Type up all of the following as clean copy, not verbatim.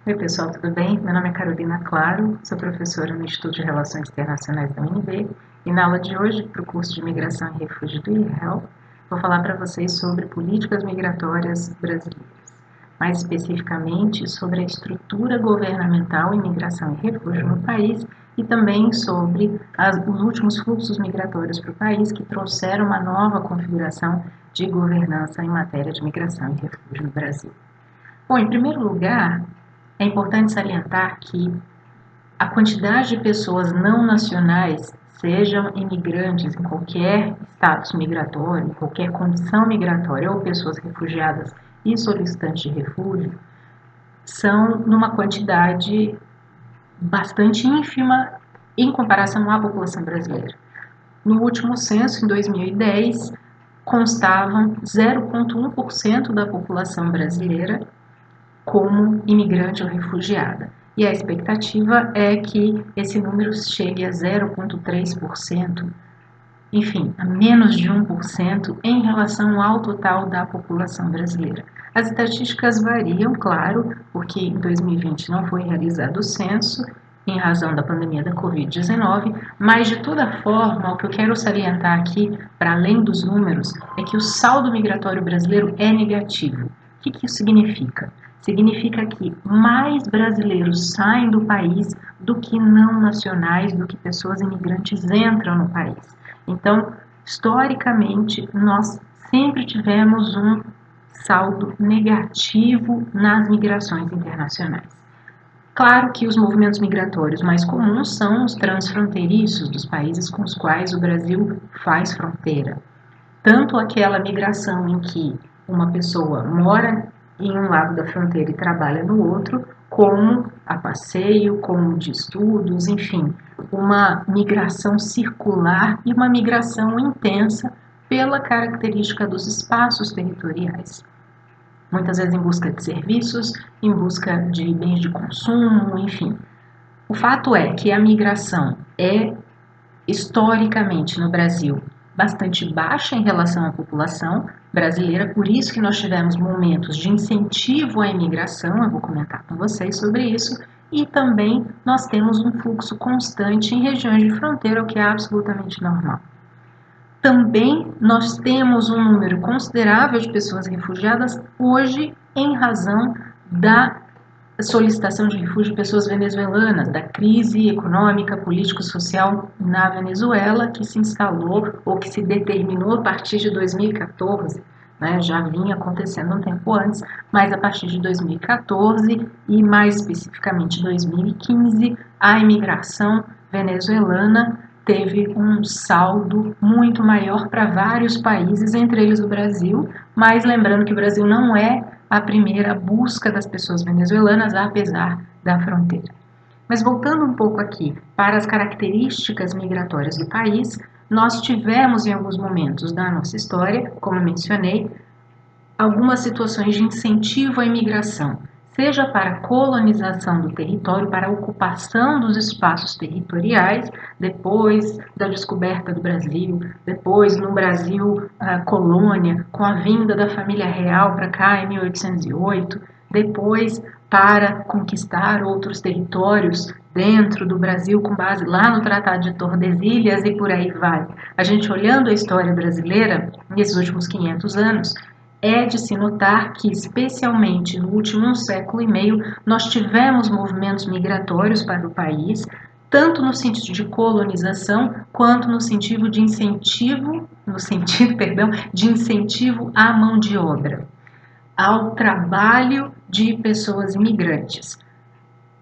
Oi pessoal, tudo bem? Meu nome é Carolina Claro, sou professora no Instituto de Relações Internacionais da UNB e na aula de hoje, para o curso de Migração e Refúgio do IEL, vou falar para vocês sobre políticas migratórias brasileiras, mais especificamente sobre a estrutura governamental em migração e refúgio no país e também sobre os últimos fluxos migratórios para o país que trouxeram uma nova configuração de governança em matéria de migração e refúgio no Brasil. Bom, em primeiro lugar, é importante salientar que a quantidade de pessoas não nacionais, sejam imigrantes em qualquer status migratório, em qualquer condição migratória, ou pessoas refugiadas e solicitantes de refúgio, são numa quantidade bastante ínfima em comparação à população brasileira. No último censo, em 2010, constavam 0,1% da população brasileira como imigrante ou refugiada. E a expectativa é que esse número chegue a 0,3%, enfim, a menos de 1% em relação ao total da população brasileira. As estatísticas variam, claro, porque em 2020 não foi realizado o censo, em razão da pandemia da Covid-19, mas de toda forma, o que eu quero salientar aqui, para além dos números, é que o saldo migratório brasileiro é negativo. O que isso significa? Significa que mais brasileiros saem do país do que não nacionais, do que pessoas imigrantes entram no país. Então, historicamente, nós sempre tivemos um saldo negativo nas migrações internacionais. Claro que os movimentos migratórios mais comuns são os transfronteiriços dos países com os quais o Brasil faz fronteira. Tanto aquela migração em que uma pessoa mora em um lado da fronteira e trabalha no outro, como a passeio, como de estudos, enfim, uma migração circular e uma migração intensa pela característica dos espaços territoriais. Muitas vezes em busca de serviços, em busca de bens de consumo, enfim. O fato é que a migração é, historicamente no Brasil, bastante baixa em relação à população brasileira, por isso que nós tivemos momentos de incentivo à imigração, eu vou comentar com vocês sobre isso, e também nós temos um fluxo constante em regiões de fronteira, o que é absolutamente normal. Também nós temos um número considerável de pessoas refugiadas hoje em razão da solicitação de refúgio de pessoas venezuelanas, da crise econômica, político-social na Venezuela, que se instalou ou que se determinou a partir de 2014, né? Já vinha acontecendo um tempo antes, mas a partir de 2014 e mais especificamente 2015, a imigração venezuelana teve um saldo muito maior para vários países, entre eles o Brasil, mas lembrando que o Brasil não é a primeira busca das pessoas venezuelanas, apesar da fronteira. Mas voltando um pouco aqui para as características migratórias do país, nós tivemos em alguns momentos da nossa história, como mencionei, algumas situações de incentivo à imigração, seja para a colonização do território, para a ocupação dos espaços territoriais, depois da descoberta do Brasil, depois no Brasil colônia, com a vinda da família real para cá em 1808, depois para conquistar outros territórios dentro do Brasil com base lá no Tratado de Tordesilhas e por aí vai. A gente olhando a história brasileira nesses últimos 500 anos, é de se notar que, especialmente no último século e meio, nós tivemos movimentos migratórios para o país, tanto no sentido de colonização, quanto no sentido de incentivo, de incentivo à mão de obra, ao trabalho de pessoas imigrantes.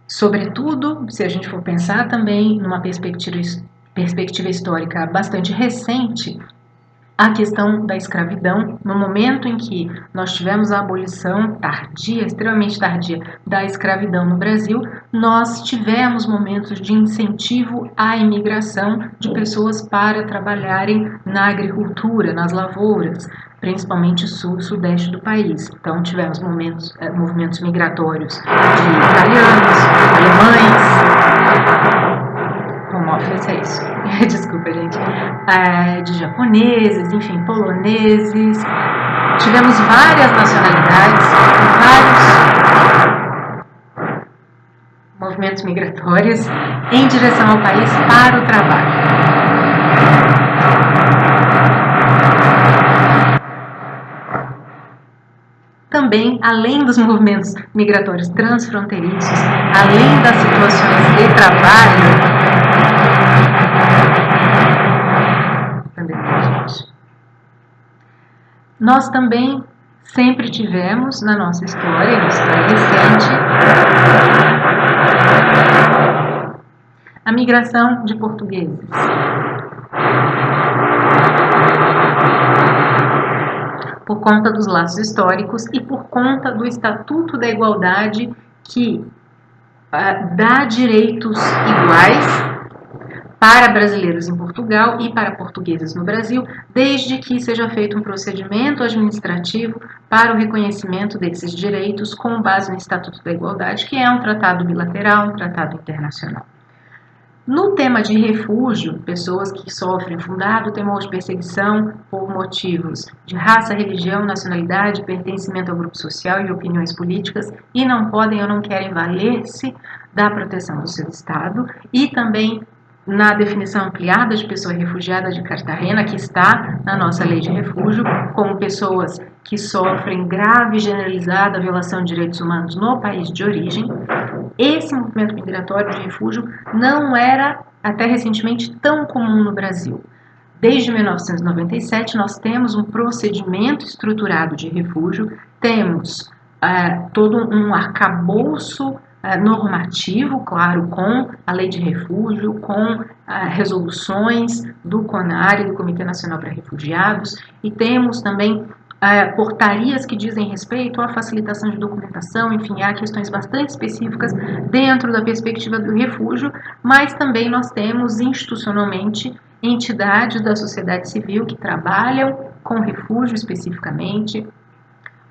Sobretudo, se a gente for pensar também numa perspectiva histórica bastante recente, a questão da escravidão, no momento em que nós tivemos a abolição tardia, extremamente tardia, da escravidão no Brasil, nós tivemos momentos de incentivo à imigração de pessoas para trabalharem na agricultura, nas lavouras, principalmente sul e sudeste do país. Então tivemos movimentos migratórios de italianos, alemães, é isso. Desculpa, gente. De japoneses, enfim, poloneses. Tivemos várias nacionalidades, movimentos migratórios em direção ao país para o trabalho. Também, além dos movimentos migratórios transfronteiriços, além das situações de trabalho, nós também sempre tivemos na nossa história, na história recente, a migração de portugueses. Por conta dos laços históricos e por conta do Estatuto da Igualdade, que dá direitos iguais para brasileiros em Portugal e para portugueses no Brasil, desde que seja feito um procedimento administrativo para o reconhecimento desses direitos com base no Estatuto da Igualdade, que é um tratado bilateral, um tratado internacional. No tema de refúgio, pessoas que sofrem fundado temor de perseguição por motivos de raça, religião, nacionalidade, pertencimento ao grupo social e opiniões políticas e não podem ou não querem valer-se da proteção do seu Estado, e também na definição ampliada de pessoa refugiada de Cartagena, que está na nossa lei de refúgio, como pessoas que sofrem grave e generalizada violação de direitos humanos no país de origem. Esse movimento migratório de refúgio não era, até recentemente, tão comum no Brasil. Desde 1997, nós temos um procedimento estruturado de refúgio, temos todo um arcabouço normativo, claro, com a lei de refúgio, com resoluções do CONARE, do Comitê Nacional para Refugiados, e temos também portarias que dizem respeito à facilitação de documentação, enfim, há questões bastante específicas dentro da perspectiva do refúgio, mas também nós temos institucionalmente entidades da sociedade civil que trabalham com refúgio especificamente,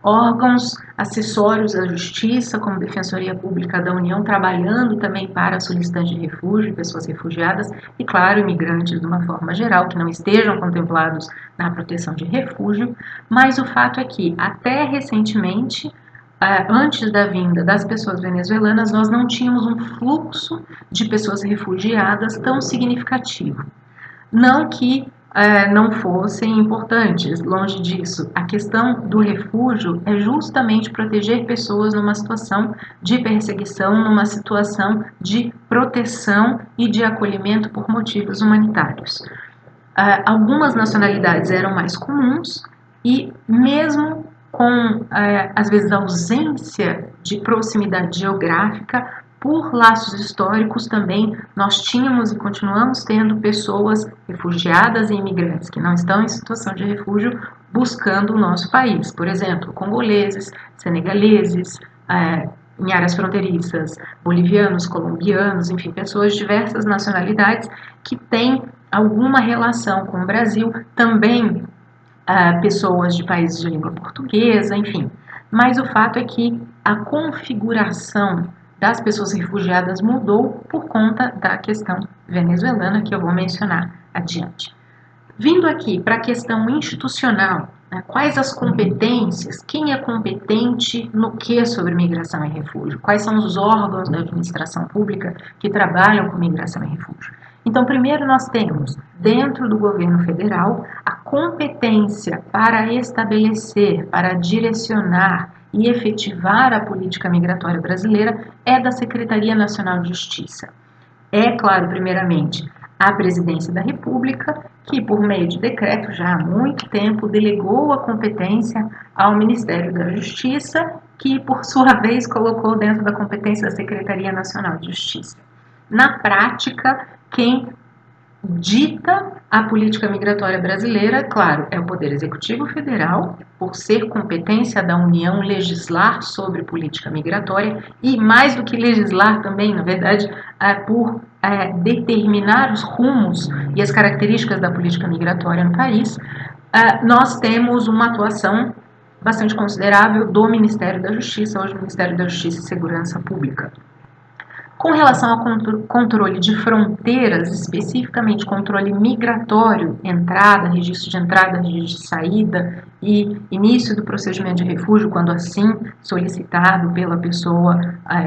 órgãos acessórios à Justiça, como Defensoria Pública da União, trabalhando também para solicitantes de refúgio, pessoas refugiadas e, claro, imigrantes de uma forma geral, que não estejam contemplados na proteção de refúgio, mas o fato é que, até recentemente, antes da vinda das pessoas venezuelanas, nós não tínhamos um fluxo de pessoas refugiadas tão significativo. Não que não fossem importantes, longe disso. A questão do refúgio é justamente proteger pessoas numa situação de perseguição, numa situação de proteção e de acolhimento por motivos humanitários. Algumas nacionalidades eram mais comuns e mesmo com, às vezes, a ausência de proximidade geográfica, por laços históricos também, nós tínhamos e continuamos tendo pessoas refugiadas e imigrantes que não estão em situação de refúgio buscando o nosso país. Por exemplo, congoleses, senegaleses, em áreas fronteiriças, bolivianos, colombianos, enfim, pessoas de diversas nacionalidades que têm alguma relação com o Brasil, também pessoas de países de língua portuguesa, enfim. Mas o fato é que a configuração das pessoas refugiadas mudou por conta da questão venezuelana, que eu vou mencionar adiante. Vindo aqui para a questão institucional, quais as competências, quem é competente no que sobre migração e refúgio? Quais são os órgãos da administração pública que trabalham com migração e refúgio? Então, primeiro nós temos, dentro do governo federal, a competência para estabelecer, para direcionar e efetivar a política migratória brasileira é da Secretaria Nacional de Justiça. É, claro, primeiramente, a Presidência da República, que por meio de decreto já há muito tempo delegou a competência ao Ministério da Justiça, que por sua vez colocou dentro da competência da Secretaria Nacional de Justiça. Na prática, quem dita a política migratória brasileira, claro, é o Poder Executivo Federal, por ser competência da União legislar sobre política migratória e, mais do que legislar também, na verdade, por determinar os rumos e as características da política migratória no país, nós temos uma atuação bastante considerável do Ministério da Justiça, hoje Ministério da Justiça e Segurança Pública. Com relação ao controle de fronteiras, especificamente controle migratório, entrada, registro de saída e início do procedimento de refúgio, quando assim solicitado pela pessoa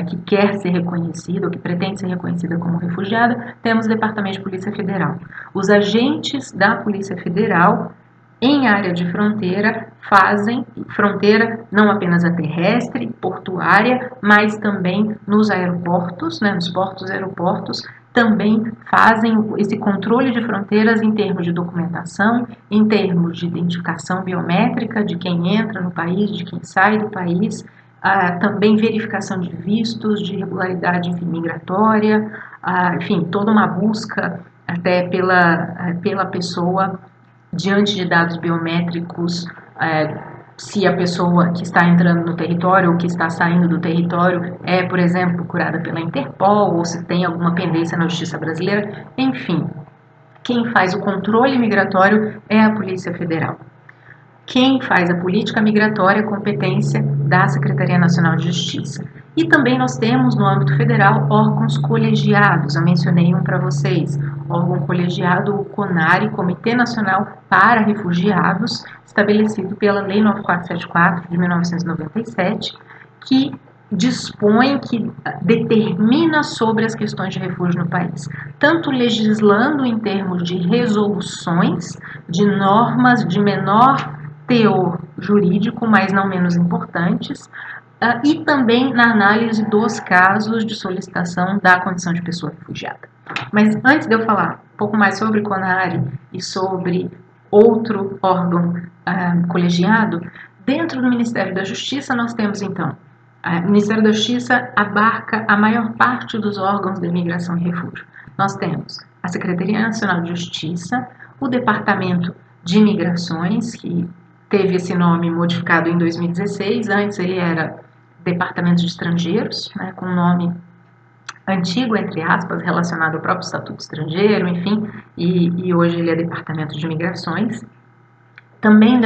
que quer ser reconhecida ou que pretende ser reconhecida como refugiada, temos o Departamento de Polícia Federal. Os agentes da Polícia Federal em área de fronteira fazem fronteira não apenas a terrestre, portuária, mas também nos aeroportos, nos portos e aeroportos, também fazem esse controle de fronteiras em termos de documentação, em termos de identificação biométrica de quem entra no país, de quem sai do país, também verificação de vistos, de regularidade migratória, enfim, toda uma busca até pela pessoa diante de dados biométricos, se a pessoa que está entrando no território ou que está saindo do território é, por exemplo, procurada pela Interpol ou se tem alguma pendência na Justiça Brasileira, enfim. Quem faz o controle migratório é a Polícia Federal. Quem faz a política migratória é competência da Secretaria Nacional de Justiça. E também nós temos no âmbito federal órgãos colegiados, eu mencionei um para vocês, órgão colegiado, o CONARE, Comitê Nacional para Refugiados, estabelecido pela Lei 9474 de 1997, que dispõe, que determina sobre as questões de refúgio no país, tanto legislando em termos de resoluções, de normas de menor teor jurídico, mas não menos importantes, e também na análise dos casos de solicitação da condição de pessoa refugiada. Mas antes de eu falar um pouco mais sobre CONARE e sobre outro órgão colegiado, dentro do Ministério da Justiça nós temos então, o Ministério da Justiça abarca a maior parte dos órgãos de imigração e refúgio. Nós temos a Secretaria Nacional de Justiça, o Departamento de Imigrações, que teve esse nome modificado em 2016, antes ele era Departamento de Estrangeiros, com um nome antigo, entre aspas, relacionado ao próprio Estatuto Estrangeiro, enfim, e hoje ele é Departamento de Imigrações. Também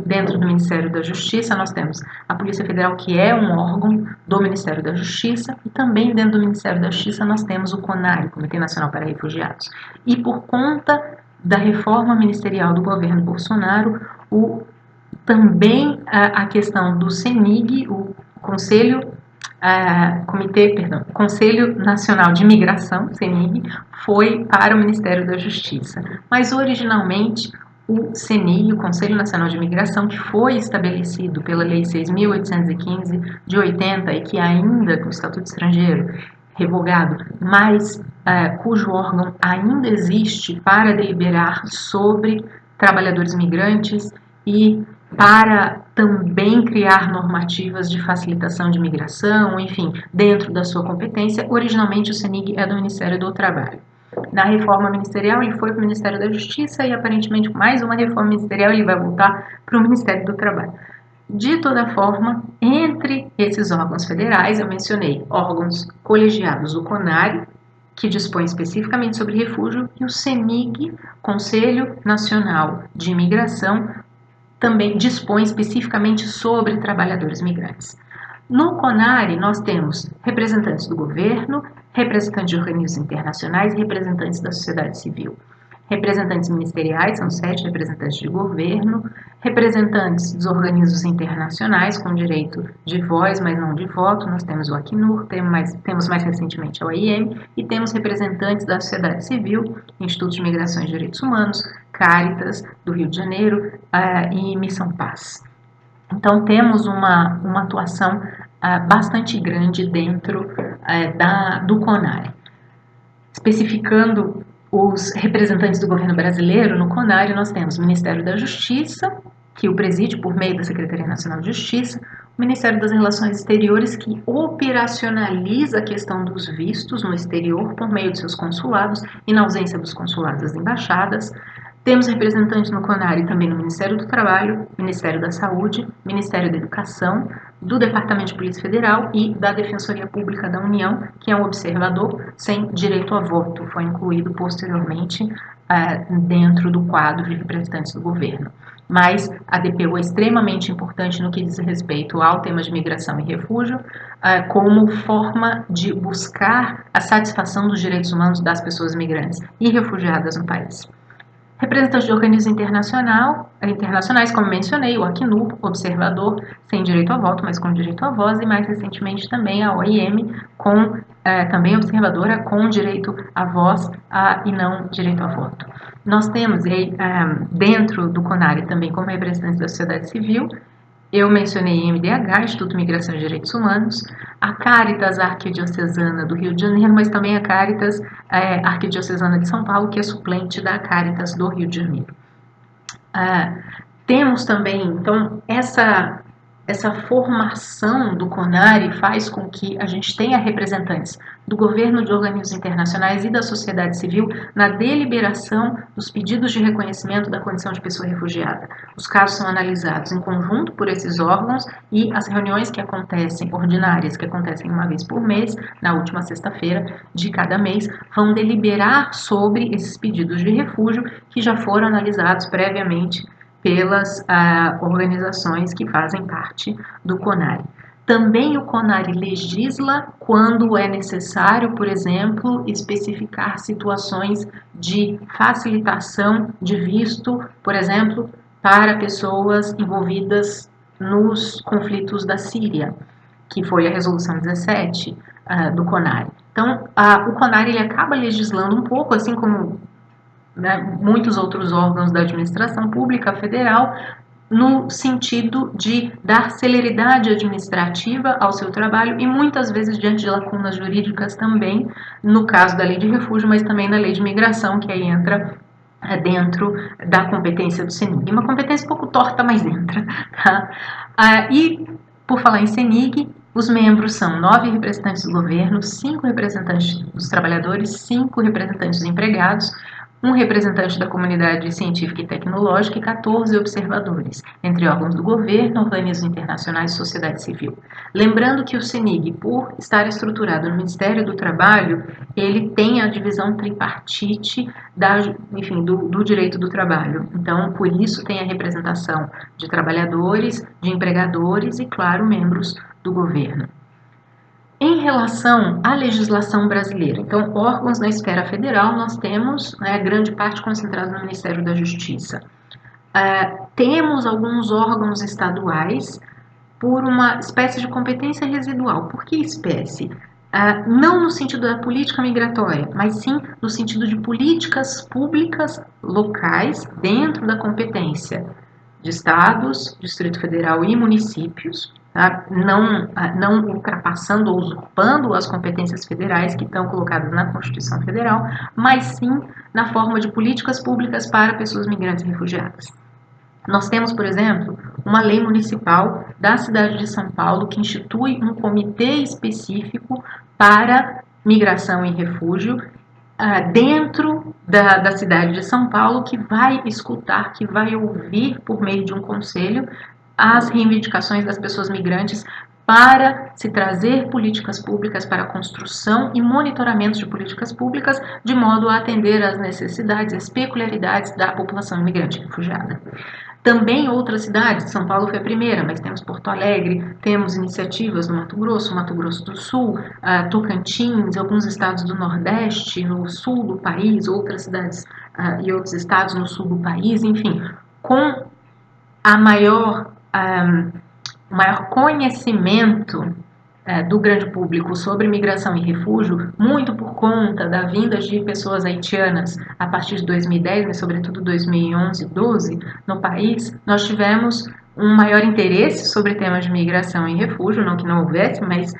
dentro do Ministério da Justiça nós temos a Polícia Federal, que é um órgão do Ministério da Justiça, e também dentro do Ministério da Justiça nós temos o CONARE, Comitê Nacional para Refugiados. E por conta da reforma ministerial do governo Bolsonaro, também a questão do CENIG, o Conselho Nacional de Imigração, CENIG, foi para o Ministério da Justiça. Mas originalmente o CENIG, o Conselho Nacional de Imigração, que foi estabelecido pela Lei 6.815 de 80 e que ainda, com o Estatuto Estrangeiro revogado, mas cujo órgão ainda existe para deliberar sobre trabalhadores migrantes e para também criar normativas de facilitação de migração, enfim, dentro da sua competência. Originalmente o CENIG é do Ministério do Trabalho. Na reforma ministerial ele foi para o Ministério da Justiça e aparentemente com mais uma reforma ministerial ele vai voltar para o Ministério do Trabalho. De toda forma, entre esses órgãos federais eu mencionei órgãos colegiados, o CONARE, que dispõe especificamente sobre refúgio, e o CENIG, Conselho Nacional de Imigração, também dispõe especificamente sobre trabalhadores migrantes. No CONARE, nós temos representantes do governo, representantes de organismos internacionais e representantes da sociedade civil. Representantes ministeriais, são 7 representantes de governo, representantes dos organismos internacionais com direito de voz, mas não de voto. Nós temos o Acnur, temos mais recentemente a OIM, e temos representantes da sociedade civil, Instituto de Migrações e Direitos Humanos, Cáritas, do Rio de Janeiro, e Missão Paz. Então, temos uma atuação bastante grande dentro do CONARE. Especificando os representantes do governo brasileiro, no CONARE nós temos o Ministério da Justiça, que o preside por meio da Secretaria Nacional de Justiça, o Ministério das Relações Exteriores, que operacionaliza a questão dos vistos no exterior por meio de seus consulados e na ausência dos consulados, as embaixadas. Temos representantes no CONARE também no Ministério do Trabalho, Ministério da Saúde, Ministério da Educação, do Departamento de Polícia Federal e da Defensoria Pública da União, que é um observador sem direito a voto, foi incluído posteriormente dentro do quadro de representantes do governo. Mas a DPU é extremamente importante no que diz respeito ao tema de migração e refúgio, como forma de buscar a satisfação dos direitos humanos das pessoas migrantes e refugiadas no país. Representantes de organismos internacionais, como mencionei, o Acnur, observador sem direito a voto, mas com direito a voz, e mais recentemente também a OIM, também observadora com direito a voz e não direito a voto. Nós temos dentro do CONARE também como representantes da sociedade civil. Eu mencionei MDH, Instituto Migração e Direitos Humanos, a Caritas Arquidiocesana do Rio de Janeiro, mas também a Caritas Arquidiocesana de São Paulo, que é suplente da Caritas do Rio de Janeiro. Temos também, então, essa formação do CONARE faz com que a gente tenha representantes do governo, de organismos internacionais e da sociedade civil na deliberação dos pedidos de reconhecimento da condição de pessoa refugiada. Os casos são analisados em conjunto por esses órgãos e as reuniões que acontecem, ordinárias, que acontecem uma vez por mês, na última sexta-feira de cada mês, vão deliberar sobre esses pedidos de refúgio que já foram analisados previamente pelas organizações que fazem parte do CONARE. Também o CONARE legisla quando é necessário, por exemplo, especificar situações de facilitação de visto, por exemplo, para pessoas envolvidas nos conflitos da Síria, que foi a resolução 17 do CONARE. Então, o CONARE ele acaba legislando um pouco, assim como muitos outros órgãos da administração pública federal, no sentido de dar celeridade administrativa ao seu trabalho e muitas vezes diante de lacunas jurídicas também, no caso da lei de refúgio, mas também na lei de migração, que aí entra dentro da competência do CENIG. Uma competência um pouco torta, mas entra. Tá? E, por falar em CENIG, os membros são 9 representantes do governo, 5 representantes dos trabalhadores, 5 representantes dos empregados, um representante da comunidade científica e tecnológica e 14 observadores, entre órgãos do governo, organismos internacionais e sociedade civil. Lembrando que o CENIG, por estar estruturado no Ministério do Trabalho, ele tem a divisão tripartite do direito do trabalho. Então, por isso tem a representação de trabalhadores, de empregadores e, claro, membros do governo. Em relação à legislação brasileira, então, órgãos na esfera federal, nós temos grande parte concentrada no Ministério da Justiça. Temos alguns órgãos estaduais por uma espécie de competência residual. Por que espécie? Não no sentido da política migratória, mas sim no sentido de políticas públicas locais dentro da competência de estados, Distrito Federal e municípios, tá? Não ultrapassando ou usurpando as competências federais que estão colocadas na Constituição Federal, mas sim na forma de políticas públicas para pessoas migrantes e refugiadas. Nós temos, por exemplo, uma lei municipal da cidade de São Paulo que institui um comitê específico para migração e refúgio dentro da cidade de São Paulo, que vai escutar, que vai ouvir por meio de um conselho as reivindicações das pessoas migrantes para se trazer políticas públicas para a construção e monitoramento de políticas públicas de modo a atender às necessidades, às peculiaridades da população imigrante refugiada. Também outras cidades, São Paulo foi a primeira, mas temos Porto Alegre, temos iniciativas no Mato Grosso do Sul, Tocantins, alguns estados do Nordeste, no sul do país, outras cidades e outros estados no sul do país, enfim, com a maior conhecimento do grande público sobre migração e refúgio, muito por conta da vinda de pessoas haitianas a partir de 2010, mas sobretudo 2011, 12, no país, nós tivemos um maior interesse sobre temas de migração e refúgio, não que não houvesse, mas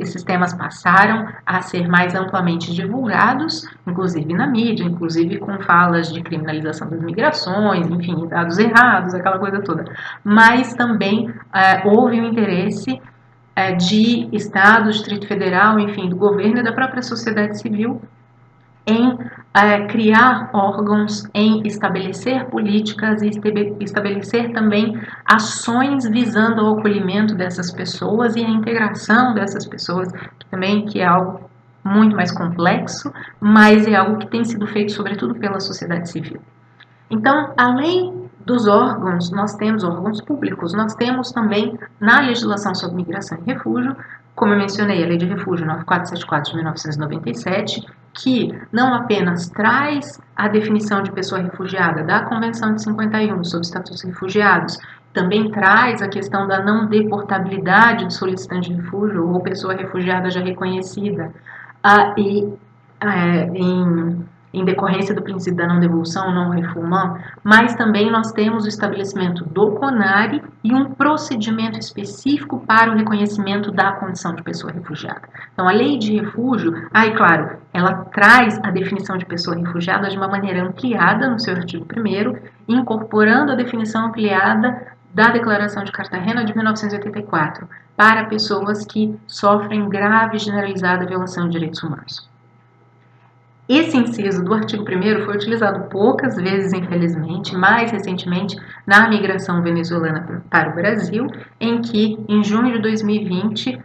esses temas passaram a ser mais amplamente divulgados, inclusive na mídia, inclusive com falas de criminalização das migrações, enfim, dados errados, aquela coisa toda. Mas também houve um interesse de Estado, Distrito Federal, enfim, do governo e da própria sociedade civil em criar órgãos, em estabelecer políticas e estabelecer também ações visando ao acolhimento dessas pessoas e a integração dessas pessoas, que é algo muito mais complexo, mas é algo que tem sido feito sobretudo pela sociedade civil. Então, além dos órgãos, nós temos órgãos públicos, nós temos também na legislação sobre migração e refúgio, como eu mencionei, a Lei de Refúgio 9474 de 1997, que não apenas traz a definição de pessoa refugiada da Convenção de 51 sobre Estatutos de Refugiados, também traz a questão da não deportabilidade do solicitante de refúgio ou pessoa refugiada já reconhecida, em decorrência do princípio da não devolução, não refoulement, mas também nós temos o estabelecimento do CONARE e um procedimento específico para o reconhecimento da condição de pessoa refugiada. Então, a lei de refúgio, claro, ela traz a definição de pessoa refugiada de uma maneira ampliada no seu artigo 1º, incorporando a definição ampliada da Declaração de Cartagena de 1984, para pessoas que sofrem grave e generalizada violação de direitos humanos. Esse inciso do artigo 1º foi utilizado poucas vezes, infelizmente, mais recentemente na migração venezuelana para o Brasil, em que, em junho de 2020,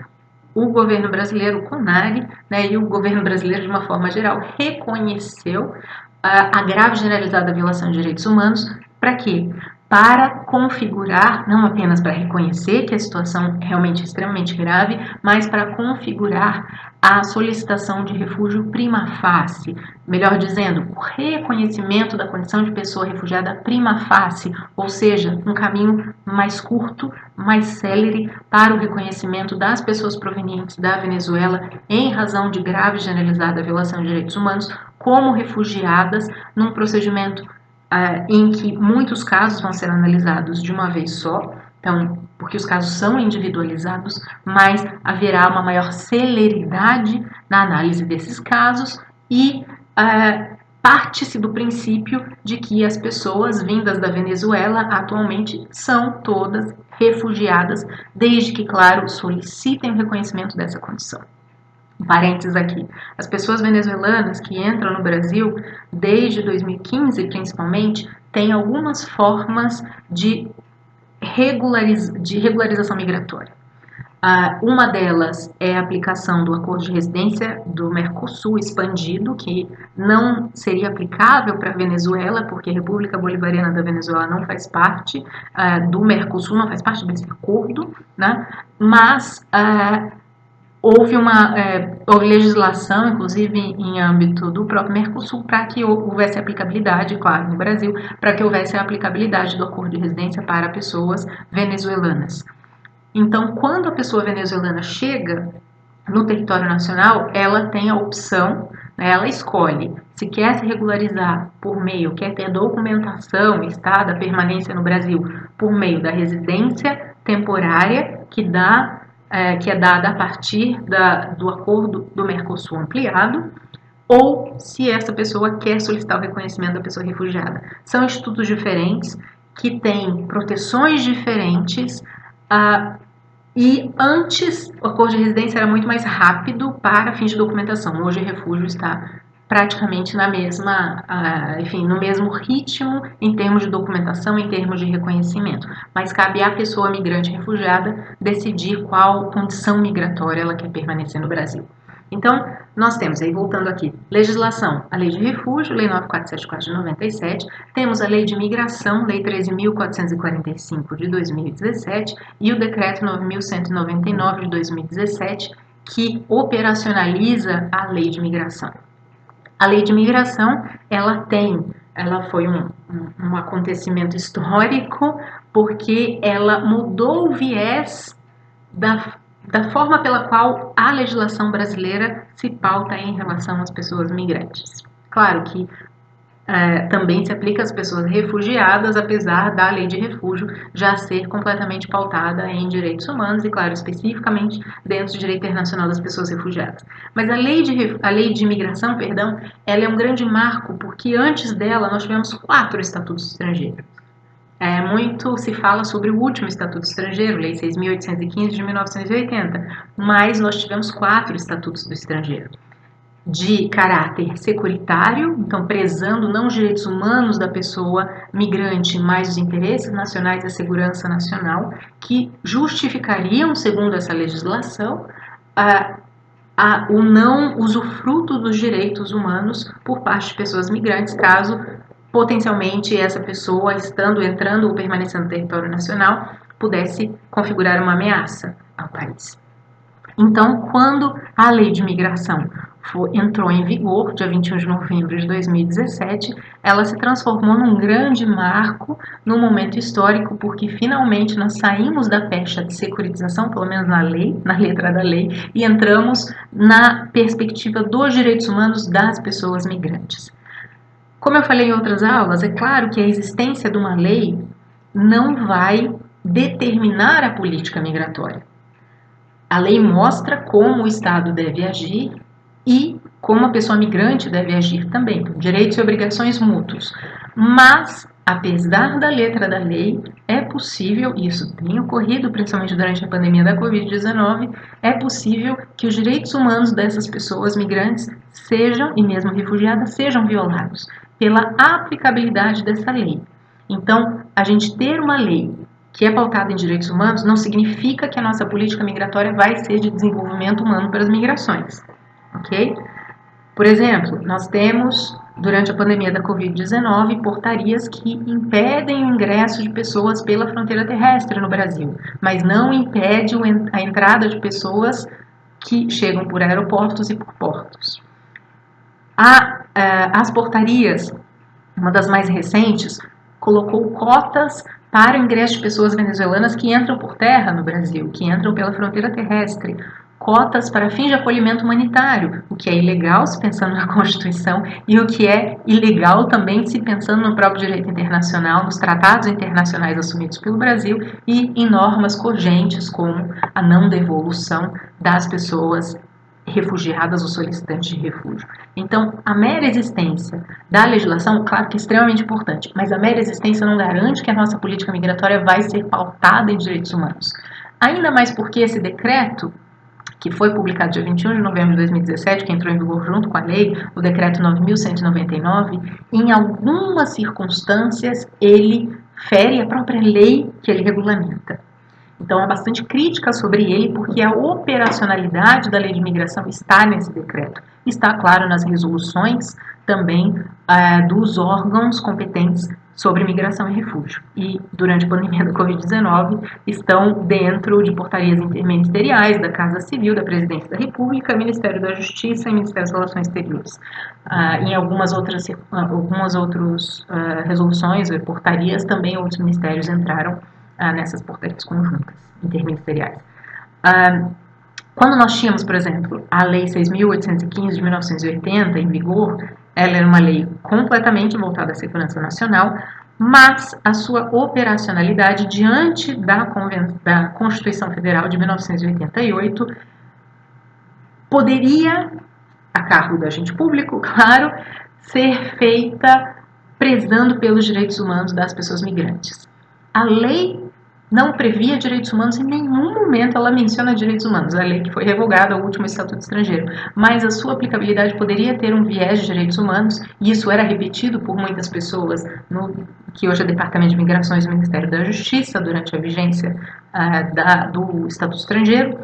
o governo brasileiro, o CONARE, e o governo brasileiro, de uma forma geral, reconheceu a grave generalizada violação de direitos humanos. Para quê? Para configurar, não apenas para reconhecer que a situação é realmente extremamente grave, mas para configurar a solicitação de refúgio prima facie, melhor dizendo, o reconhecimento da condição de pessoa refugiada prima facie, ou seja, um caminho mais curto, mais célere para o reconhecimento das pessoas provenientes da Venezuela em razão de grave e generalizada violação de direitos humanos como refugiadas num procedimento em que muitos casos vão ser analisados de uma vez só, então, porque os casos são individualizados, mas haverá uma maior celeridade na análise desses casos e parte-se do princípio de que as pessoas vindas da Venezuela atualmente são todas refugiadas, desde que, claro, solicitem o reconhecimento dessa condição. Parênteses aqui, as pessoas venezuelanas que entram no Brasil desde 2015 principalmente têm algumas formas de regularização migratória. Uma delas é a aplicação do acordo de residência do Mercosul expandido, que não seria aplicável para a Venezuela, porque a República Bolivariana da Venezuela não faz parte do Mercosul, não faz parte desse acordo, né? Mas houve uma legislação, inclusive em âmbito do próprio Mercosul, para que houvesse aplicabilidade, claro, no Brasil, para que houvesse a aplicabilidade do acordo de residência para pessoas venezuelanas. Então, quando a pessoa venezuelana chega no território nacional, ela tem a opção, ela escolhe se quer se regularizar por meio, quer ter documentação, estada, permanência no Brasil, por meio da residência temporária que é dada a partir do acordo do Mercosul ampliado, ou se essa pessoa quer solicitar o reconhecimento da pessoa refugiada. São institutos diferentes, que têm proteções diferentes, e antes o acordo de residência era muito mais rápido para fins de documentação. Hoje o refúgio está praticamente no mesmo ritmo em termos de documentação, em termos de reconhecimento. Mas cabe à pessoa migrante refugiada decidir qual condição migratória ela quer permanecer no Brasil. Então, nós temos aí, voltando aqui, legislação, a Lei de Refúgio, Lei 9474 de 97, temos a Lei de Migração, Lei 13.445 de 2017 e o Decreto 9.199 de 2017, que operacionaliza a Lei de Migração. A Lei de Migração, ela foi um acontecimento histórico, porque ela mudou o viés da forma pela qual a legislação brasileira se pauta em relação às pessoas migrantes. Claro que também se aplica às pessoas refugiadas, apesar da lei de refúgio já ser completamente pautada em direitos humanos e, claro, especificamente dentro do direito internacional das pessoas refugiadas. Mas a lei de imigração, ela é um grande marco, porque antes dela nós tivemos 4 estatutos estrangeiros. Muito se fala sobre o último Estatuto Estrangeiro, Lei 6.815 de 1980, mas nós tivemos 4 Estatutos do Estrangeiro, de caráter securitário, então prezando não os direitos humanos da pessoa migrante, mas os interesses nacionais e a segurança nacional, que justificariam, segundo essa legislação, o não usufruto dos direitos humanos por parte de pessoas migrantes, caso potencialmente essa pessoa, entrando ou permanecendo no território nacional, pudesse configurar uma ameaça ao país. Então, quando a lei de migração entrou em vigor dia 21 de novembro de 2017, ela se transformou num grande marco no momento histórico, porque finalmente nós saímos da pecha de securitização, pelo menos na lei, na letra da lei, e entramos na perspectiva dos direitos humanos das pessoas migrantes. Como eu falei em outras aulas, é claro que a existência de uma lei não vai determinar a política migratória. A lei mostra como o Estado deve agir e como a pessoa migrante deve agir também, direitos e obrigações mútuos. Mas, apesar da letra da lei, é possível, e isso tem ocorrido principalmente durante a pandemia da Covid-19, é possível que os direitos humanos dessas pessoas migrantes sejam, e mesmo refugiadas, sejam violados pela aplicabilidade dessa lei. Então, a gente ter uma lei que é pautada em direitos humanos não significa que a nossa política migratória vai ser de desenvolvimento humano para as migrações, ok? Por exemplo, nós temos, durante a pandemia da Covid-19, portarias que impedem o ingresso de pessoas pela fronteira terrestre no Brasil, mas não impede a entrada de pessoas que chegam por aeroportos e por portos. As portarias, uma das mais recentes, colocou cotas para o ingresso de pessoas venezuelanas que entram por terra no Brasil, que entram pela fronteira terrestre, cotas para fins de acolhimento humanitário, o que é ilegal se pensando na Constituição e o que é ilegal também se pensando no próprio direito internacional, nos tratados internacionais assumidos pelo Brasil e em normas cogentes como a não devolução das pessoas refugiadas ou solicitantes de refúgio. Então, a mera existência da legislação, claro que é extremamente importante, mas a mera existência não garante que a nossa política migratória vai ser pautada em direitos humanos. Ainda mais porque esse decreto, que foi publicado dia 21 de novembro de 2017, que entrou em vigor junto com a lei, o decreto 9.199, em algumas circunstâncias ele fere a própria lei que ele regulamenta. Então, há bastante crítica sobre ele, porque a operacionalidade da lei de imigração está nesse decreto. Está, claro, nas resoluções também dos órgãos competentes sobre migração e refúgio. E, durante a pandemia da Covid-19, estão dentro de portarias interministeriais da Casa Civil, da Presidência da República, Ministério da Justiça e Ministério das Relações Exteriores. Em algumas outras resoluções e portarias, também outros ministérios entraram nessas portarias conjuntas interministeriais. Quando nós tínhamos, por exemplo, a Lei 6.815 de 1980 em vigor, ela era uma lei completamente voltada à segurança nacional, mas a sua operacionalidade diante da Constituição Federal de 1988 poderia, a cargo do agente público, claro, ser feita prezando pelos direitos humanos das pessoas migrantes. A lei não previa direitos humanos, em nenhum momento ela menciona direitos humanos, a lei que foi revogada, o último Estatuto Estrangeiro, mas a sua aplicabilidade poderia ter um viés de direitos humanos, e isso era repetido por muitas pessoas, que hoje é Departamento de Migrações do Ministério da Justiça, durante a vigência do Estatuto Estrangeiro,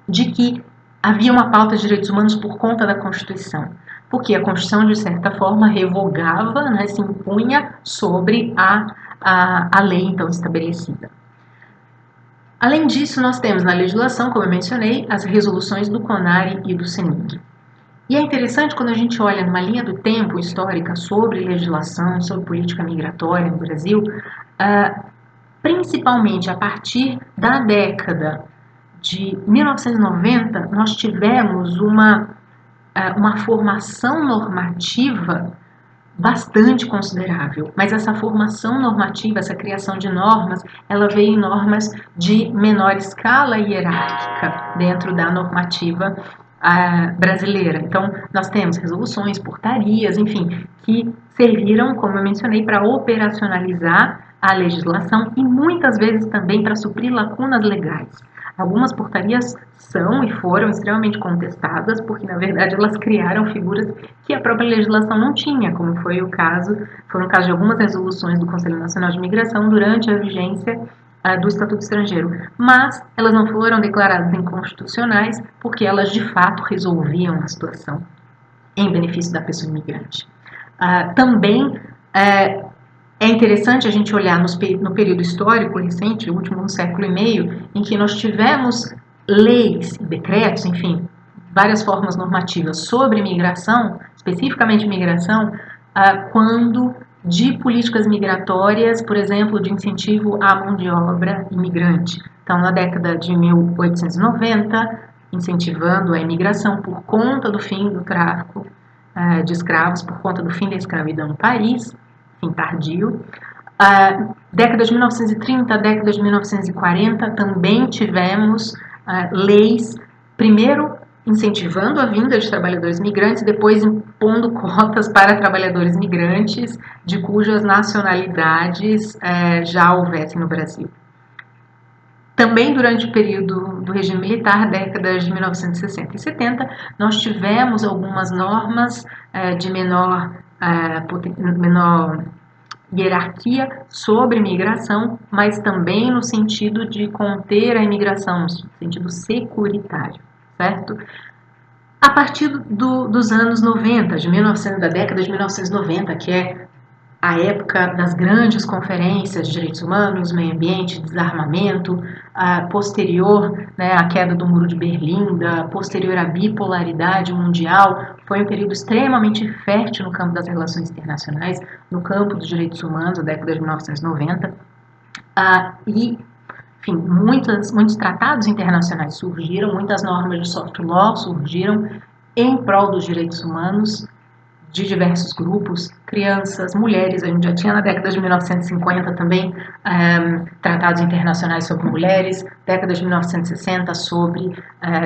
de que havia uma pauta de direitos humanos por conta da Constituição, porque a Constituição, de certa forma, revogava, se impunha sobre a lei então estabelecida. Além disso, nós temos na legislação, como eu mencionei, as resoluções do CONARE e do CENIG. E é interessante quando a gente olha numa linha do tempo histórica sobre legislação, sobre política migratória no Brasil, principalmente a partir da década de 1990, nós tivemos uma formação normativa bastante considerável, mas essa formação normativa, essa criação de normas, ela veio em normas de menor escala hierárquica dentro da normativa brasileira. Então, nós temos resoluções, portarias, enfim, que serviram, como eu mencionei, para operacionalizar a legislação e muitas vezes também para suprir lacunas legais. Algumas portarias são e foram extremamente contestadas, porque na verdade elas criaram figuras que a própria legislação não tinha, como foi o caso de algumas resoluções do Conselho Nacional de Imigração durante a vigência do Estatuto Estrangeiro, mas elas não foram declaradas inconstitucionais porque elas de fato resolviam a situação em benefício da pessoa imigrante. Também é interessante a gente olhar no período histórico recente, o último século e meio, em que nós tivemos leis, decretos, enfim, várias formas normativas sobre migração, especificamente migração, quando de políticas migratórias, por exemplo, de incentivo à mão de obra imigrante. Então, na década de 1890, incentivando a imigração por conta do fim do tráfico de escravos, por conta do fim da escravidão no país, fim tardio. Década de 1930, década de 1940, também tivemos leis, primeiro incentivando a vinda de trabalhadores migrantes, depois impondo cotas para trabalhadores migrantes de cujas nacionalidades já houvessem no Brasil. Também durante o período do regime militar, décadas de 1960 e 70, nós tivemos algumas normas de menor hierarquia sobre imigração, mas também no sentido de conter a imigração, no sentido securitário, certo? A partir dos anos 90, da década de 1990, que é a época das grandes conferências de direitos humanos, meio ambiente, desarmamento, posterior à queda do Muro de Berlim, posterior à bipolaridade mundial, foi um período extremamente fértil no campo das relações internacionais, no campo dos direitos humanos, a década de 1990, e enfim, muitos tratados internacionais surgiram, muitas normas de soft law surgiram em prol dos direitos humanos de diversos grupos, crianças, mulheres. A gente já tinha na década de 1950 também tratados internacionais sobre mulheres, década de 1960 sobre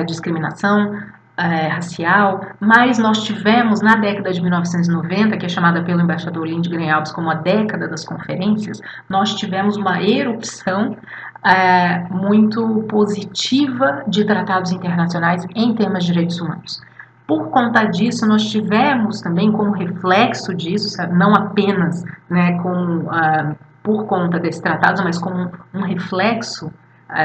discriminação racial, mas nós tivemos na década de 1990, que é chamada pelo embaixador Lindgren Alves como a década das conferências, nós tivemos uma erupção muito positiva de tratados internacionais em temas de direitos humanos. Por conta disso, nós tivemos também como reflexo disso, não apenas por conta desses tratados, mas como um reflexo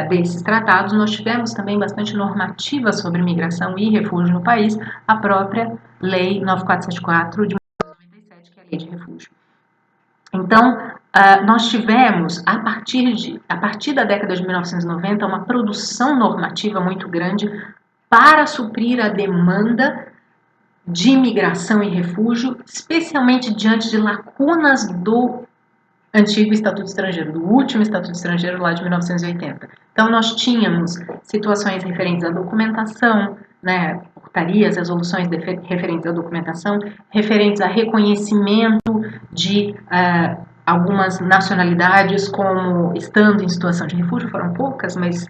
desses tratados, nós tivemos também bastante normativa sobre migração e refúgio no país, a própria Lei 9474 de 1997, que é a Lei de Refúgio. Então, nós tivemos, a partir da década de 1990, uma produção normativa muito grande para suprir a demanda de imigração e refúgio, especialmente diante de lacunas do antigo Estatuto Estrangeiro, do último Estatuto Estrangeiro lá de 1980. Então, nós tínhamos situações referentes à documentação, portarias, resoluções referentes à documentação, referentes a reconhecimento de algumas nacionalidades como estando em situação de refúgio, foram poucas, mas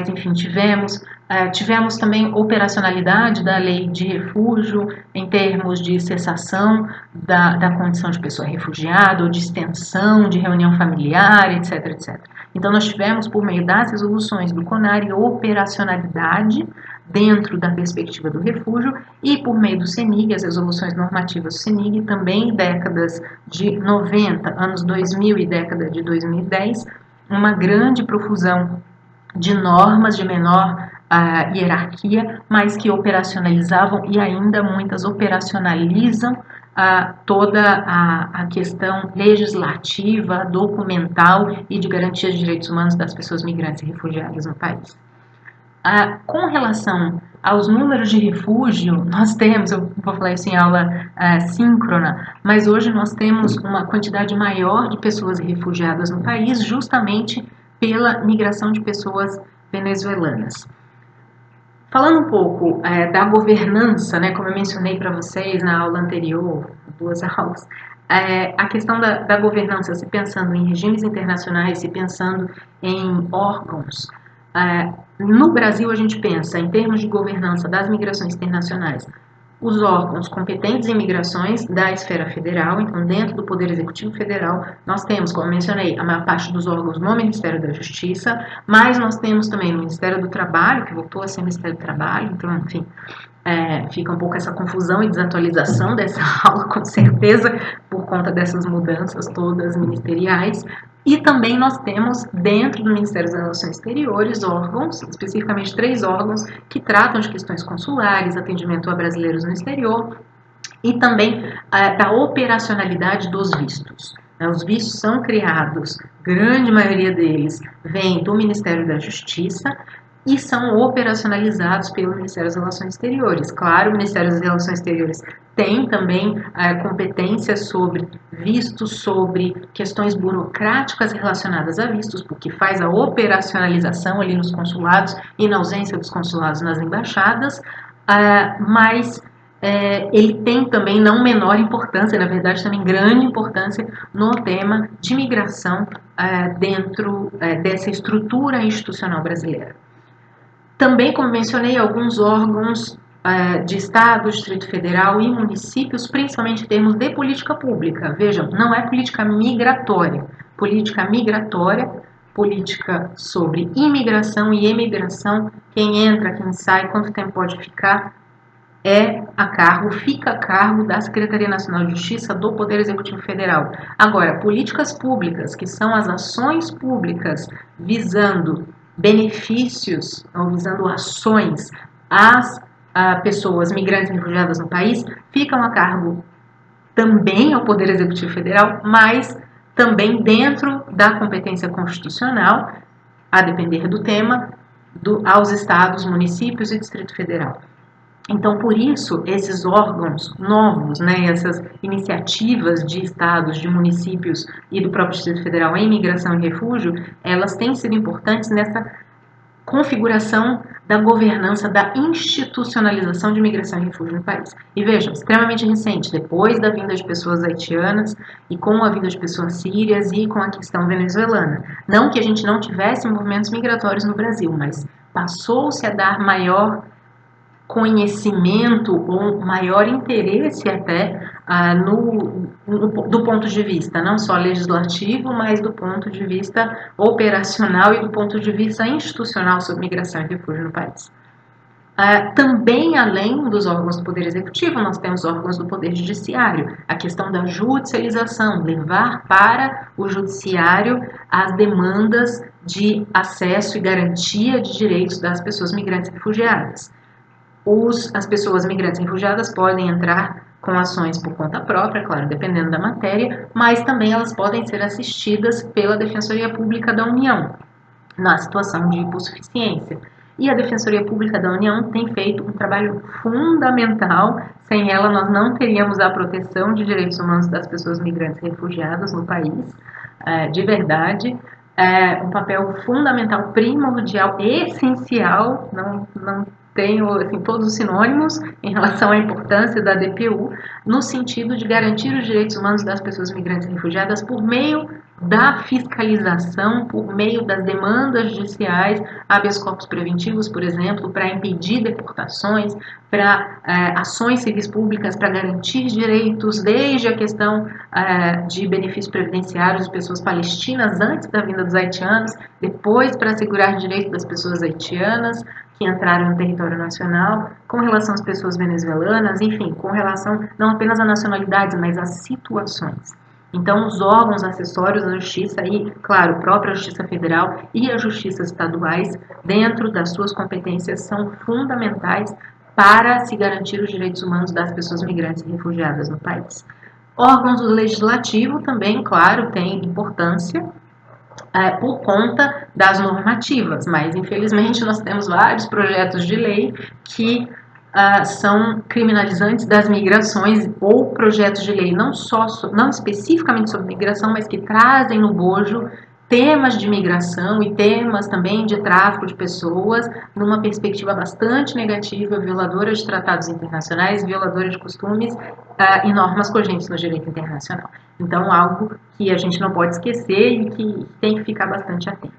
enfim, tivemos também operacionalidade da lei de refúgio em termos de cessação da condição de pessoa refugiada ou de extensão de reunião familiar, etc, etc. Então, nós tivemos, por meio das resoluções do CONARE, operacionalidade dentro da perspectiva do refúgio e por meio do CENIG, as resoluções normativas do CENIG, também décadas de 90, anos 2000 e década de 2010, uma grande profusão de normas de menor hierarquia, mas que operacionalizavam e ainda muitas operacionalizam toda a questão legislativa, documental e de garantia de direitos humanos das pessoas migrantes e refugiadas no país. Com relação aos números de refúgio, nós temos, eu vou falar isso em aula síncrona, mas hoje nós temos uma quantidade maior de pessoas refugiadas no país, justamente pela migração de pessoas venezuelanas. Falando um pouco da governança, como eu mencionei para vocês na aula anterior, 2 aulas, a questão da governança, se pensando em regimes internacionais, se pensando em órgãos. No Brasil, a gente pensa, em termos de governança das migrações internacionais, os órgãos competentes em migrações da esfera federal, então dentro do Poder Executivo Federal, nós temos, como eu mencionei, a maior parte dos órgãos no Ministério da Justiça, mas nós temos também no Ministério do Trabalho, que voltou a ser Ministério do Trabalho, então, enfim, fica um pouco essa confusão e desatualização dessa aula, com certeza, por conta dessas mudanças todas ministeriais. E também nós temos, dentro do Ministério das Relações Exteriores, órgãos, especificamente 3 órgãos, que tratam de questões consulares, atendimento a brasileiros no exterior e também da operacionalidade dos vistos. Os vistos são criados, grande maioria deles vem do Ministério da Justiça, e são operacionalizados pelo Ministério das Relações Exteriores. Claro, o Ministério das Relações Exteriores tem também competências sobre vistos, sobre questões burocráticas relacionadas a vistos, porque faz a operacionalização ali nos consulados e na ausência dos consulados nas embaixadas, mas ele tem também não menor importância, na verdade também grande importância no tema de migração dentro dessa estrutura institucional brasileira. Também, como mencionei, alguns órgãos de Estado, Distrito Federal e municípios, principalmente em termos de política pública. Vejam, não é política migratória. Política migratória, política sobre imigração e emigração, quem entra, quem sai, quanto tempo pode ficar, fica a cargo da Secretaria Nacional de Justiça do Poder Executivo Federal. Agora, políticas públicas, que são as ações públicas visando benefícios ou visando ações às pessoas migrantes e refugiadas no país, ficam a cargo também ao Poder Executivo Federal, mas também dentro da competência constitucional, a depender do tema, aos estados, municípios e Distrito Federal. Então, por isso, esses órgãos novos, essas iniciativas de estados, de municípios e do próprio Distrito Federal em migração e refúgio, elas têm sido importantes nessa configuração da governança, da institucionalização de migração e refúgio no país. E vejam, extremamente recente, depois da vinda de pessoas haitianas e com a vinda de pessoas sírias e com a questão venezuelana. Não que a gente não tivesse movimentos migratórios no Brasil, mas passou-se a dar maior conhecimento ou maior interesse até do ponto de vista não só legislativo, mas do ponto de vista operacional e do ponto de vista institucional sobre migração e refúgio no país. Também, além dos órgãos do Poder Executivo, nós temos órgãos do Poder Judiciário. A questão da judicialização, levar para o Judiciário as demandas de acesso e garantia de direitos das pessoas migrantes e refugiadas. As pessoas migrantes e refugiadas podem entrar com ações por conta própria, claro, dependendo da matéria, mas também elas podem ser assistidas pela Defensoria Pública da União, na situação de hipossuficiência. E a Defensoria Pública da União tem feito um trabalho fundamental. Sem ela, nós não teríamos a proteção de direitos humanos das pessoas migrantes e refugiadas no país, de verdade. Um papel fundamental, primordial, essencial, não tenho todos os sinônimos em relação à importância da DPU, no sentido de garantir os direitos humanos das pessoas migrantes e refugiadas por meio da fiscalização, por meio das demandas judiciais, habeas corpus preventivos, por exemplo, para impedir deportações, para ações civis públicas para garantir direitos, desde a questão de benefícios previdenciários de pessoas palestinas antes da vinda dos haitianos, depois para assegurar direitos das pessoas haitianas que entraram no território nacional, com relação às pessoas venezuelanas, enfim, com relação não apenas a nacionalidades, mas a situações. Então, os órgãos acessórios da Justiça e, claro, a própria Justiça Federal e as Justiças estaduais, dentro das suas competências, são fundamentais para se garantir os direitos humanos das pessoas migrantes e refugiadas no país. Órgãos do Legislativo também, claro, têm importância por conta das normativas, mas infelizmente nós temos vários projetos de lei que são criminalizantes das migrações ou projetos de lei não especificamente sobre migração, mas que trazem no bojo temas de migração e temas também de tráfico de pessoas numa perspectiva bastante negativa, violadora de tratados internacionais, violadora de costumes e normas cogentes no direito internacional. Então, algo que a gente não pode esquecer e que tem que ficar bastante atento.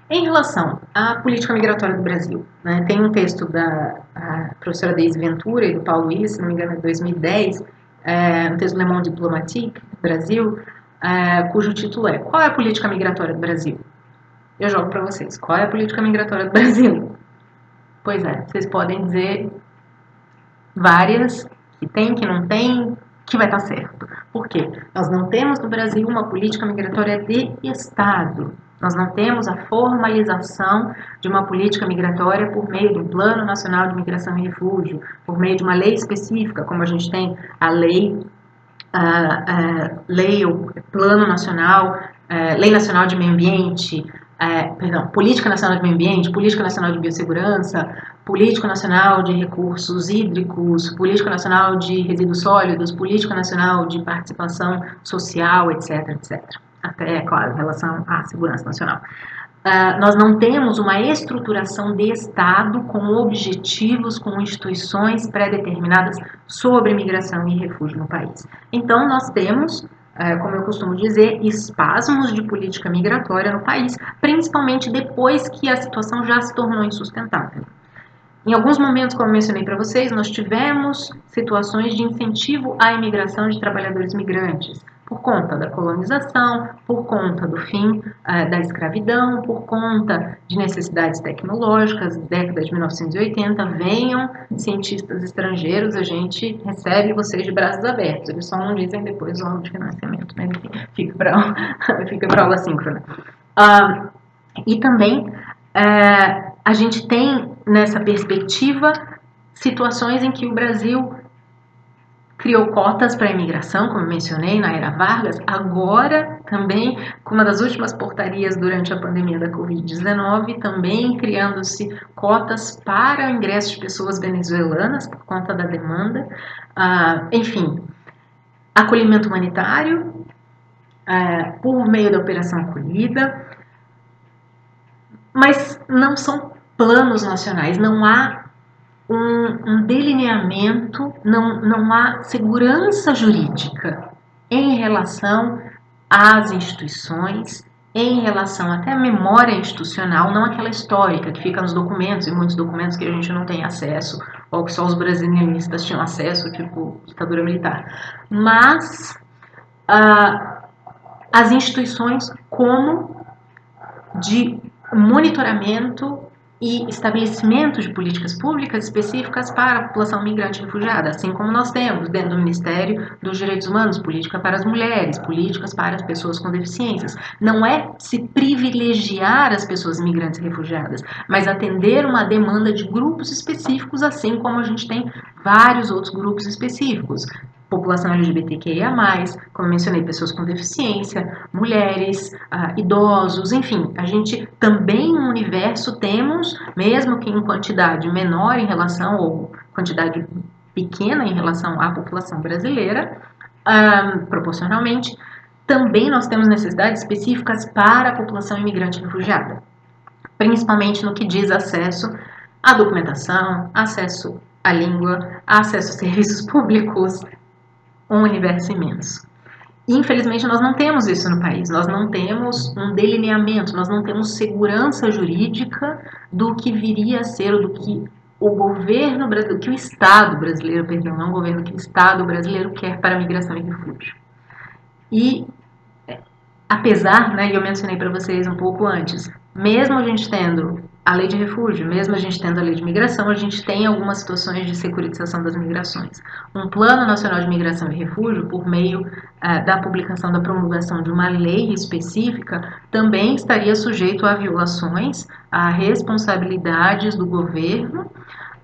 Em relação à política migratória do Brasil, tem um texto da professora Deise Ventura e do Paulo Willis, se não me engano, de 2010, um texto do Le Monde Diplomatique, Brasil, cujo título é Qual é a política migratória do Brasil? Eu jogo para vocês. Qual é a política migratória do Brasil? Pois é, vocês podem dizer várias, que tem, que não tem, que vai estar certo. Por quê? Nós não temos no Brasil uma política migratória de Estado. Nós não temos a formalização de uma política migratória por meio do Plano Nacional de Migração e Refúgio, por meio de uma lei específica, como a gente tem a lei, o Plano Nacional, Lei Nacional de Meio Ambiente, Política Nacional de Meio Ambiente, Política Nacional de Biossegurança, Política Nacional de Recursos Hídricos, Política Nacional de Resíduos Sólidos, Política Nacional de Participação Social, etc, etc. Até, claro, em relação à segurança nacional. Nós não temos uma estruturação de Estado com objetivos, com instituições pré-determinadas sobre migração e refúgio no país. Então, nós temos, como eu costumo dizer, espasmos de política migratória no país, principalmente depois que a situação já se tornou insustentável. Em alguns momentos, como eu mencionei para vocês, nós tivemos situações de incentivo à imigração de trabalhadores migrantes, por conta da colonização, por conta do fim da escravidão, por conta de necessidades tecnológicas, década de 1980, venham cientistas estrangeiros, a gente recebe vocês de braços abertos, eles só não dizem depois o ano de financiamento, né? Fica para aula síncrona. E também a gente tem nessa perspectiva situações em que o Brasil criou cotas para a imigração, como eu mencionei, na era Vargas, agora também, com uma das últimas portarias durante a pandemia da Covid-19, também criando-se cotas para o ingresso de pessoas venezuelanas por conta da demanda. Enfim, acolhimento humanitário por meio da Operação Acolhida, mas não são planos nacionais, não há um delineamento, não há segurança jurídica em relação às instituições, em relação até à memória institucional, não aquela histórica que fica nos documentos, e muitos documentos que a gente não tem acesso, ou que só os brasilianistas tinham acesso, tipo ditadura militar, mas as instituições como de monitoramento e estabelecimento de políticas públicas específicas para a população migrante e refugiada, assim como nós temos dentro do Ministério dos Direitos Humanos, política para as mulheres, políticas para as pessoas com deficiências. Não é se privilegiar as pessoas migrantes e refugiadas, mas atender uma demanda de grupos específicos, assim como a gente tem vários outros grupos específicos. População LGBTQIA+, como mencionei, pessoas com deficiência, mulheres, idosos, enfim, a gente também no universo temos, mesmo que em quantidade menor em relação, ou quantidade pequena em relação à população brasileira, proporcionalmente, também nós temos necessidades específicas para a população imigrante e refugiada, principalmente no que diz acesso à documentação, acesso à língua, acesso a serviços públicos, um universo imenso. Infelizmente, nós não temos isso no país, nós não temos um delineamento, nós não temos segurança jurídica do que viria a ser, ou do que o governo brasileiro, que o Estado brasileiro, perdão, não o governo, que o Estado brasileiro quer para a migração e refúgio. E, apesar, né, eu mencionei para vocês um pouco antes, mesmo a gente tendo a lei de refúgio, mesmo a gente tendo a lei de migração, a gente tem algumas situações de securitização das migrações. Um Plano Nacional de Migração e Refúgio, por meio da publicação, da promulgação de uma lei específica, também estaria sujeito a violações, a responsabilidades do governo,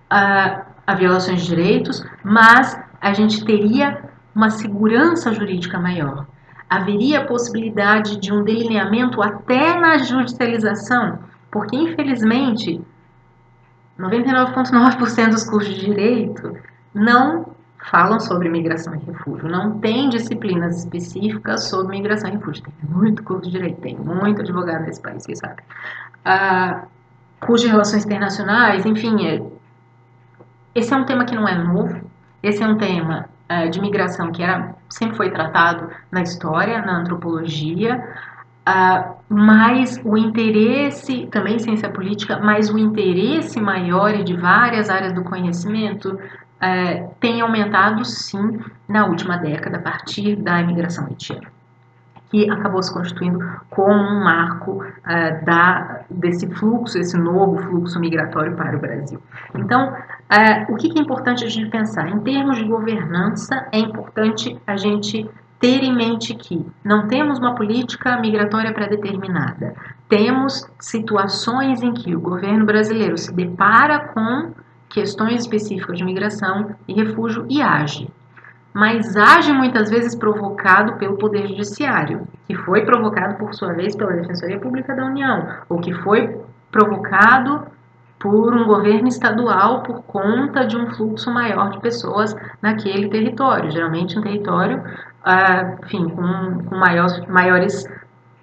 a violações de direitos, mas a gente teria uma segurança jurídica maior. Haveria a possibilidade de um delineamento até na judicialização, porque, infelizmente, 99,9% dos cursos de direito não falam sobre migração e refúgio, não tem disciplinas específicas sobre migração e refúgio. Tem muito curso de direito, tem muito advogado nesse país, vocês sabem. Curso de relações internacionais, enfim, esse é um tema que não é novo, esse é um tema de migração que sempre foi tratado na história, na antropologia, mas o interesse, também ciência política, mas o interesse maior e de várias áreas do conhecimento tem aumentado sim na última década, a partir da imigração haitiana, que acabou se constituindo como um marco desse fluxo, esse novo fluxo migratório para o Brasil. Então, o que é importante a gente pensar? Em termos de governança, é importante a gente ter em mente que não temos uma política migratória pré-determinada. Temos situações em que o governo brasileiro se depara com questões específicas de migração e refúgio e age. mas age muitas vezes provocado pelo Poder Judiciário, que foi provocado, por sua vez, pela Defensoria Pública da União, ou que foi provocado por um governo estadual por conta de um fluxo maior de pessoas naquele território, geralmente um território, enfim, com maiores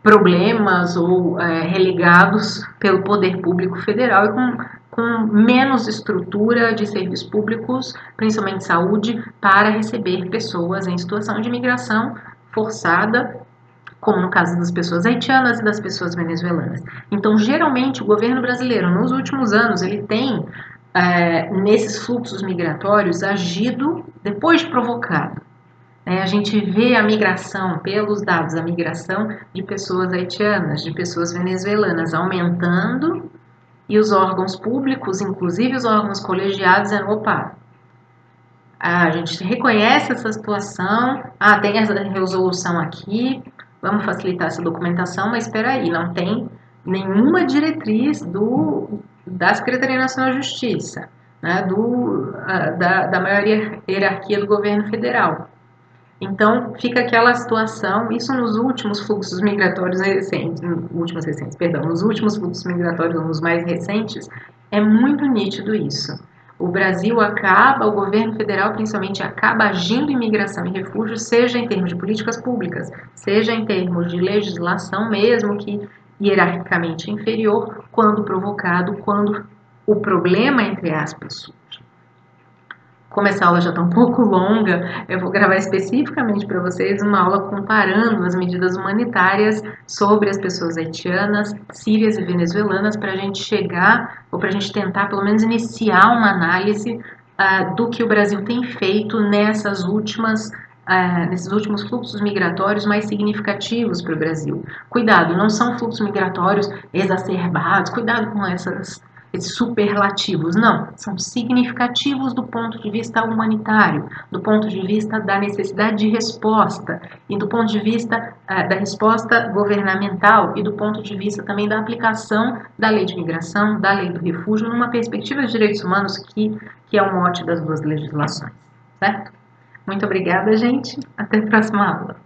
problemas ou relegados pelo poder público federal e com menos estrutura de serviços públicos, principalmente saúde, para receber pessoas em situação de imigração forçada, como no caso das pessoas haitianas e das pessoas venezuelanas. Então, geralmente, o governo brasileiro, nos últimos anos, ele tem, nesses fluxos migratórios, agido depois de provocado. A gente vê a migração, pelos dados, a migração de pessoas haitianas, de pessoas venezuelanas aumentando e os órgãos públicos, inclusive os órgãos colegiados, dizendo, opa, a gente reconhece essa situação, tem essa resolução aqui, vamos facilitar essa documentação, mas espera aí, não tem nenhuma diretriz da Secretaria Nacional de Justiça, né, da maior hierarquia do governo federal. Então, fica aquela situação, isso nos últimos fluxos migratórios recentes, nos últimos fluxos migratórios, nos mais recentes, é muito nítido isso. O Brasil o governo federal principalmente acaba agindo em migração e refúgio, seja em termos de políticas públicas, seja em termos de legislação, mesmo que hierarquicamente inferior, quando provocado, quando o problema, entre aspas, surge. Como essa aula já está um pouco longa, eu vou gravar especificamente para vocês uma aula comparando as medidas humanitárias sobre as pessoas haitianas, sírias e venezuelanas para a gente chegar, ou para a gente tentar pelo menos iniciar uma análise do que o Brasil tem feito nesses últimos fluxos migratórios mais significativos para o Brasil. Cuidado, não são fluxos migratórios exacerbados, cuidado com esses superlativos, não, são significativos do ponto de vista humanitário, do ponto de vista da necessidade de resposta e do ponto de vista da resposta governamental e do ponto de vista também da aplicação da lei de migração, da lei do refúgio, numa perspectiva de direitos humanos que é o mote das duas legislações, certo? Muito obrigada, gente. Até a próxima aula.